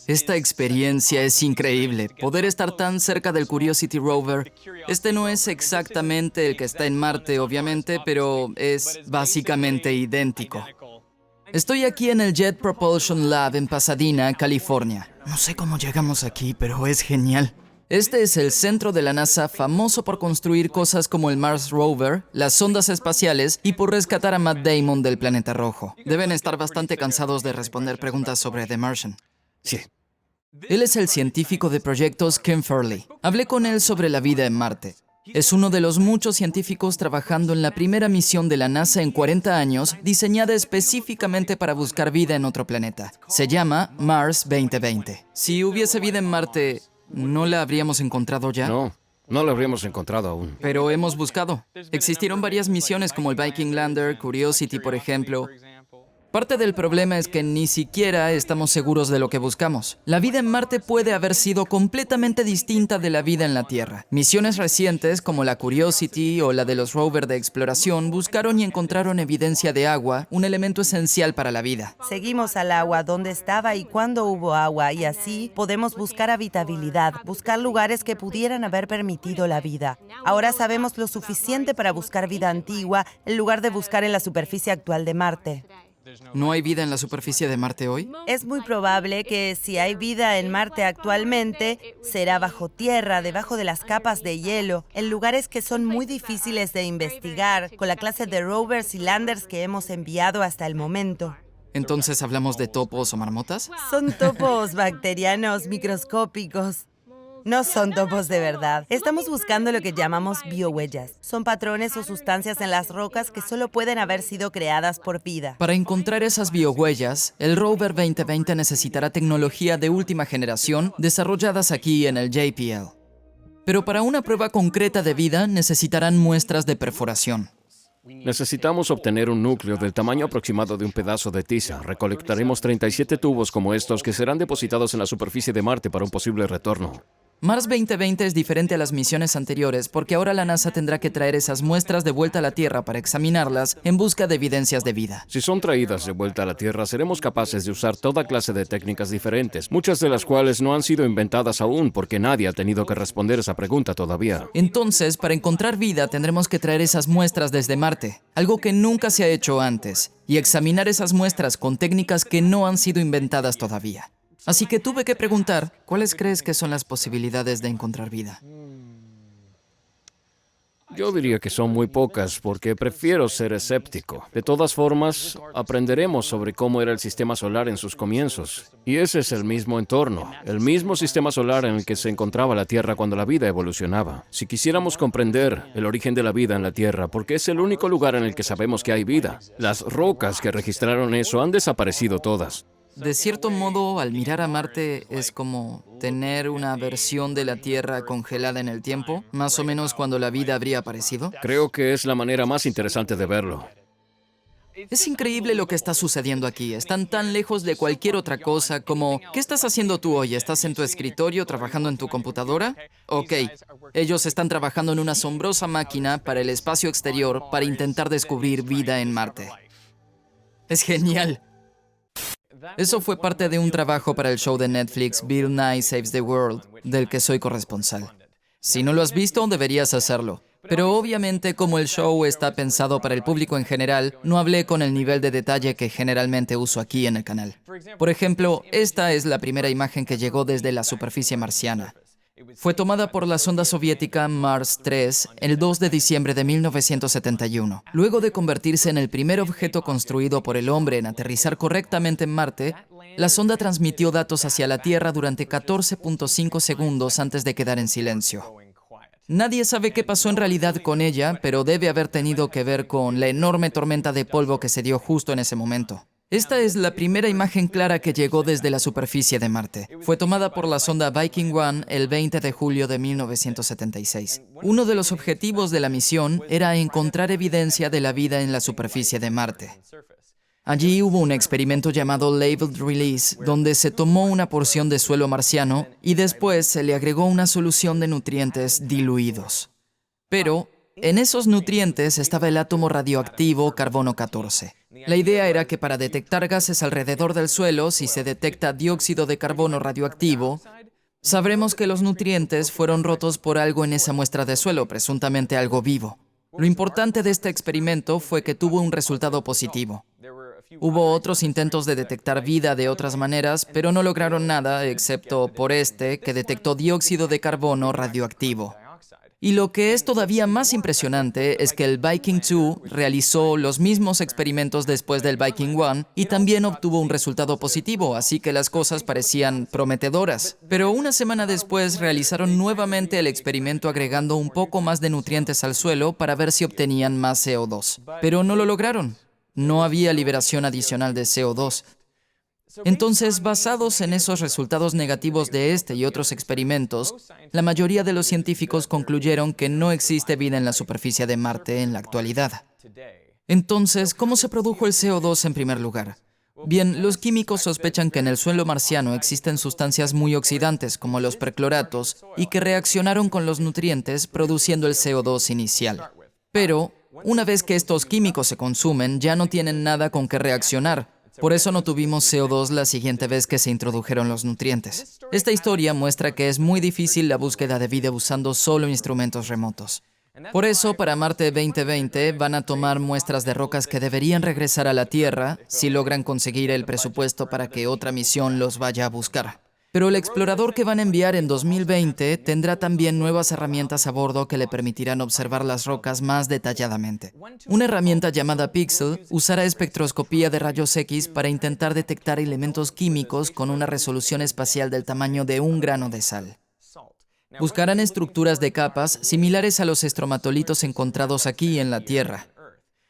Esta experiencia es increíble. Poder estar tan cerca del Curiosity rover. Este no es exactamente el que está en Marte, obviamente, pero es básicamente idéntico. Estoy aquí en el Jet Propulsion Lab en Pasadena, California. No sé cómo llegamos aquí, pero es genial. Este es el centro de la NASA, famoso por construir cosas como el Mars Rover, las sondas espaciales y por rescatar a Matt Damon del planeta rojo. Deben estar bastante cansados de responder preguntas sobre The Martian. Sí. Él es el científico de proyectos Ken Furley. Hablé con él sobre la vida en Marte. Es uno de los muchos científicos trabajando en la primera misión de la NASA en 40 años, diseñada específicamente para buscar vida en otro planeta. Se llama Mars 2020. Si hubiese vida en Marte, ¿no la habríamos encontrado ya? No lo habríamos encontrado aún. Pero hemos buscado. Existieron varias misiones como el Viking Lander, Curiosity, por ejemplo. Parte del problema es que ni siquiera estamos seguros de lo que buscamos. La vida en Marte puede haber sido completamente distinta de la vida en la Tierra. Misiones recientes, como la Curiosity o la de los rovers de exploración, buscaron y encontraron evidencia de agua, un elemento esencial para la vida. Seguimos al agua, dónde estaba y cuándo hubo agua, y así podemos buscar habitabilidad, buscar lugares que pudieran haber permitido la vida. Ahora sabemos lo suficiente para buscar vida antigua, en lugar de buscar en la superficie actual de Marte. ¿No hay vida en la superficie de Marte hoy? Es muy probable que si hay vida en Marte actualmente, será bajo tierra, debajo de las capas de hielo, en lugares que son muy difíciles de investigar, con la clase de rovers y landers que hemos enviado hasta el momento. ¿Entonces hablamos de topos o marmotas? Son topos bacterianos microscópicos. No son topos de verdad. Estamos buscando lo que llamamos biohuellas. Son patrones o sustancias en las rocas que solo pueden haber sido creadas por vida. Para encontrar esas biohuellas, el rover 2020 necesitará tecnología de última generación desarrolladas aquí en el JPL. Pero para una prueba concreta de vida necesitarán muestras de perforación. Necesitamos obtener un núcleo del tamaño aproximado de un pedazo de tiza. Recolectaremos 37 tubos como estos que serán depositados en la superficie de Marte para un posible retorno. Mars 2020 es diferente a las misiones anteriores porque ahora la NASA tendrá que traer esas muestras de vuelta a la Tierra para examinarlas en busca de evidencias de vida. Si son traídas de vuelta a la Tierra, seremos capaces de usar toda clase de técnicas diferentes, muchas de las cuales no han sido inventadas aún porque nadie ha tenido que responder esa pregunta todavía. Entonces, para encontrar vida tendremos que traer esas muestras desde Marte, algo que nunca se ha hecho antes, y examinar esas muestras con técnicas que no han sido inventadas todavía. Así que tuve que preguntar, ¿cuáles crees que son las posibilidades de encontrar vida? Yo diría que son muy pocas porque prefiero ser escéptico. De todas formas, aprenderemos sobre cómo era el sistema solar en sus comienzos. Y ese es el mismo entorno, el mismo sistema solar en el que se encontraba la Tierra cuando la vida evolucionaba. Si quisiéramos comprender el origen de la vida en la Tierra, porque es el único lugar en el que sabemos que hay vida, las rocas que registraron eso han desaparecido todas. De cierto modo, al mirar a Marte es como tener una versión de la Tierra congelada en el tiempo, más o menos cuando la vida habría aparecido. Creo que es la manera más interesante de verlo. Es increíble lo que está sucediendo aquí. Están tan lejos de cualquier otra cosa como... ¿Qué estás haciendo tú hoy? ¿Estás en tu escritorio trabajando en tu computadora? Ok. Ellos están trabajando en una asombrosa máquina para el espacio exterior para intentar descubrir vida en Marte. Es genial. Eso fue parte de un trabajo para el show de Netflix Bill Nye Saves the World, del que soy corresponsal. Si no lo has visto, deberías hacerlo. Pero obviamente, como el show está pensado para el público en general, no hablé con el nivel de detalle que generalmente uso aquí en el canal. Por ejemplo, esta es la primera imagen que llegó desde la superficie marciana. Fue tomada por la sonda soviética Mars 3 el 2 de diciembre de 1971. Luego de convertirse en el primer objeto construido por el hombre en aterrizar correctamente en Marte, la sonda transmitió datos hacia la Tierra durante 14.5 segundos antes de quedar en silencio. Nadie sabe qué pasó en realidad con ella, pero debe haber tenido que ver con la enorme tormenta de polvo que se dio justo en ese momento. Esta es la primera imagen clara que llegó desde la superficie de Marte. Fue tomada por la sonda Viking 1 el 20 de julio de 1976. Uno de los objetivos de la misión era encontrar evidencia de la vida en la superficie de Marte. Allí hubo un experimento llamado Labeled Release, donde se tomó una porción de suelo marciano y después se le agregó una solución de nutrientes diluidos. Pero en esos nutrientes estaba el átomo radioactivo carbono 14. La idea era que para detectar gases alrededor del suelo, si se detecta dióxido de carbono radioactivo, sabremos que los nutrientes fueron rotos por algo en esa muestra de suelo, presuntamente algo vivo. Lo importante de este experimento fue que tuvo un resultado positivo. Hubo otros intentos de detectar vida de otras maneras, pero no lograron nada, excepto por este, que detectó dióxido de carbono radioactivo. Y lo que es todavía más impresionante es que el Viking 2 realizó los mismos experimentos después del Viking 1 y también obtuvo un resultado positivo, así que las cosas parecían prometedoras. Pero una semana después realizaron nuevamente el experimento agregando un poco más de nutrientes al suelo para ver si obtenían más CO2. Pero no lo lograron. No había liberación adicional de CO2. Entonces, basados en esos resultados negativos de este y otros experimentos, la mayoría de los científicos concluyeron que no existe vida en la superficie de Marte en la actualidad. Entonces, ¿cómo se produjo el CO2 en primer lugar? Bien, los químicos sospechan que en el suelo marciano existen sustancias muy oxidantes, como los percloratos, y que reaccionaron con los nutrientes produciendo el CO2 inicial. Pero, una vez que estos químicos se consumen, ya no tienen nada con qué reaccionar. Por eso no tuvimos CO2 la siguiente vez que se introdujeron los nutrientes. Esta historia muestra que es muy difícil la búsqueda de vida usando solo instrumentos remotos. Por eso, para Marte 2020 van a tomar muestras de rocas que deberían regresar a la Tierra si logran conseguir el presupuesto para que otra misión los vaya a buscar. Pero el explorador que van a enviar en 2020 tendrá también nuevas herramientas a bordo que le permitirán observar las rocas más detalladamente. Una herramienta llamada Pixel usará espectroscopía de rayos X para intentar detectar elementos químicos con una resolución espacial del tamaño de un grano de sal. Buscarán estructuras de capas similares a los estromatolitos encontrados aquí en la Tierra.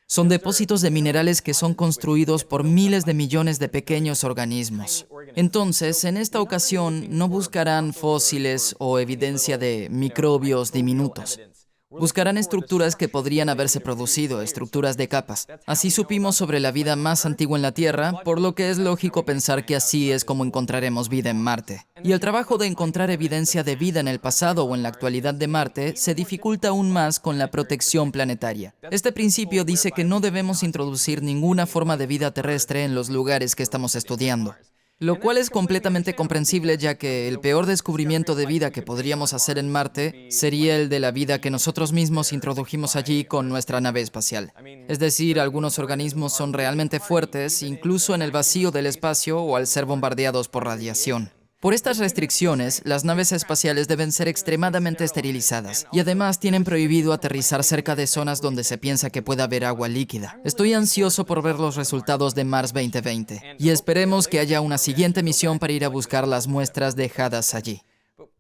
Son depósitos de minerales que son construidos por miles de millones de pequeños organismos. Entonces, en esta ocasión, no buscarán fósiles o evidencia de microbios diminutos. Buscarán estructuras que podrían haberse producido, estructuras de capas. Así supimos sobre la vida más antigua en la Tierra, por lo que es lógico pensar que así es como encontraremos vida en Marte. Y el trabajo de encontrar evidencia de vida en el pasado o en la actualidad de Marte se dificulta aún más con la protección planetaria. Este principio dice que no debemos introducir ninguna forma de vida terrestre en los lugares que estamos estudiando. Lo cual es completamente comprensible, ya que el peor descubrimiento de vida que podríamos hacer en Marte sería el de la vida que nosotros mismos introdujimos allí con nuestra nave espacial. Es decir, algunos organismos son realmente fuertes, incluso en el vacío del espacio o al ser bombardeados por radiación. Por estas restricciones, las naves espaciales deben ser extremadamente esterilizadas y además tienen prohibido aterrizar cerca de zonas donde se piensa que pueda haber agua líquida. Estoy ansioso por ver los resultados de Mars 2020 y esperemos que haya una siguiente misión para ir a buscar las muestras dejadas allí.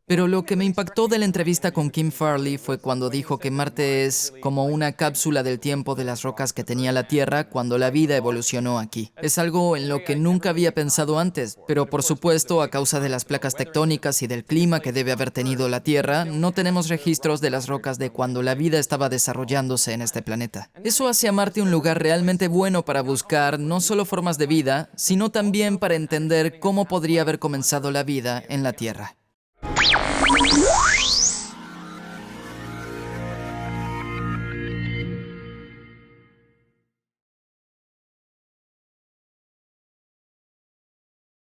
Pero lo que me impactó de la entrevista con Kim Farley fue cuando dijo que Marte es como una cápsula del tiempo de las rocas que tenía la Tierra cuando la vida evolucionó aquí. Es algo en lo que nunca había pensado antes, pero por supuesto, a causa de las placas tectónicas y del clima que debe haber tenido la Tierra, no tenemos registros de las rocas de cuando la vida estaba desarrollándose en este planeta. Eso hace a Marte un lugar realmente bueno para buscar no solo formas de vida, sino también para entender cómo podría haber comenzado la vida en la Tierra.